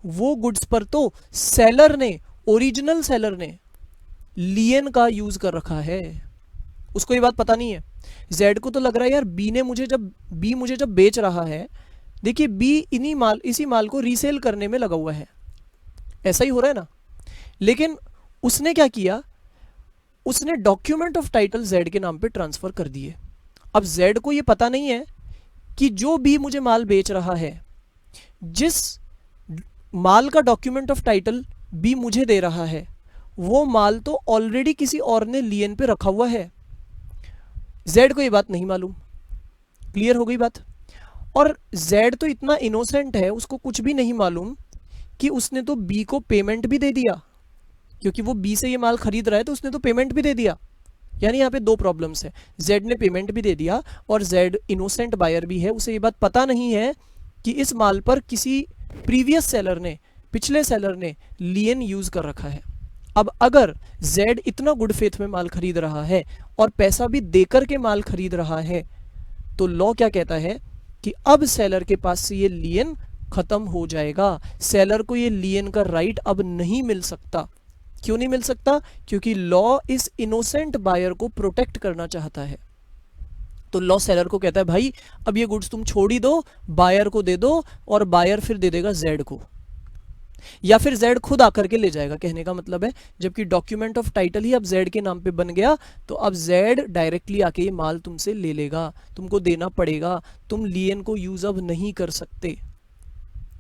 वो गुड्स पर तो सेलर ने, ओरिजिनल सेलर ने लियन का यूज कर रखा है। उसको ये बात पता नहीं है। जेड को तो लग रहा है यार बी मुझे जब बेच रहा है, देखिए बी इसी माल को रीसेल करने में लगा हुआ है, ऐसा ही हो रहा है ना। लेकिन उसने क्या किया, उसने डॉक्यूमेंट ऑफ टाइटल जेड के नाम पे ट्रांसफर कर दिए। अब जेड को ये पता नहीं है कि जो बी मुझे माल बेच रहा है, जिस माल का डॉक्यूमेंट ऑफ टाइटल बी मुझे दे रहा है, वो माल तो ऑलरेडी किसी और ने लियन पे रखा हुआ है। जेड को ये बात नहीं मालूम। क्लियर हो गई बात? और जेड तो इतना इनोसेंट है, उसको कुछ भी नहीं मालूम कि उसने तो बी को पेमेंट भी दे दिया, क्योंकि वो बी से ये माल खरीद रहा है तो उसने तो पेमेंट भी दे दिया। यानी यहाँ पे दो प्रॉब्लम्स है, जेड ने पेमेंट भी दे दिया और जेड इनोसेंट बायर भी है, उसे ये बात पता नहीं है कि इस माल पर किसी प्रीवियस सेलर ने, पिछले सेलर ने लियन यूज कर रखा है। अब अगर जेड इतना गुड फेथ में माल खरीद रहा है और पैसा भी देकर के माल खरीद रहा है, तो लॉ क्या कहता है कि अब सेलर के पास से ये लियन खत्म हो जाएगा। सेलर को ये लियन का राइट अब नहीं मिल सकता। क्यों नहीं मिल सकता? क्योंकि लॉ इस इनोसेंट बायर को प्रोटेक्ट करना चाहता है। तो लॉ सेलर को कहता है भाई अब ये गुड्स तुम छोड़ ही दो, बायर को दे दो, और बायर फिर दे देगा जेड को, या फिर जेड खुद आकर के ले जाएगा, कहने का मतलब है। जबकि डॉक्यूमेंट ऑफ टाइटल ही अब जेड के नाम पे बन गया, तो अब जेड डायरेक्टली आके ये माल तुमसे ले लेगा, तुमको देना पड़ेगा, तुम लियन को यूज अब नहीं कर सकते।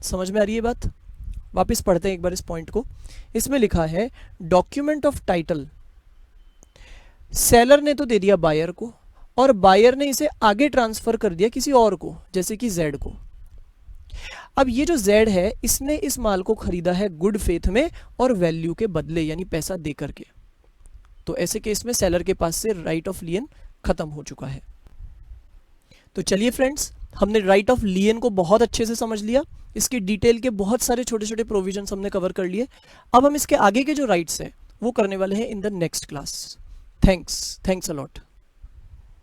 समझ में आ रही है बात? वापस पढ़ते हैं एक बार इस पॉइंट को। इसमें लिखा है डॉक्यूमेंट ऑफ टाइटल सेलर ने तो दे दिया बायर को, और बायर ने इसे आगे ट्रांसफर कर दिया किसी और को, जैसे कि जेड को। अब ये जो जेड है इसने इस माल को खरीदा है गुड फेथ में और वैल्यू के बदले, यानी पैसा दे करके। तो ऐसे केस में सेलर के पास से राइट ऑफ लियन खत्म हो चुका है। तो चलिए फ्रेंड्स, हमने राइट ऑफ लियन को बहुत अच्छे से समझ लिया, इसकी डिटेल के बहुत सारे छोटे छोटे प्रोविजंस हमने कवर कर लिए। अब हम इसके आगे के जो राइट्स हैं वो करने वाले हैं in the next class. Thanks a lot.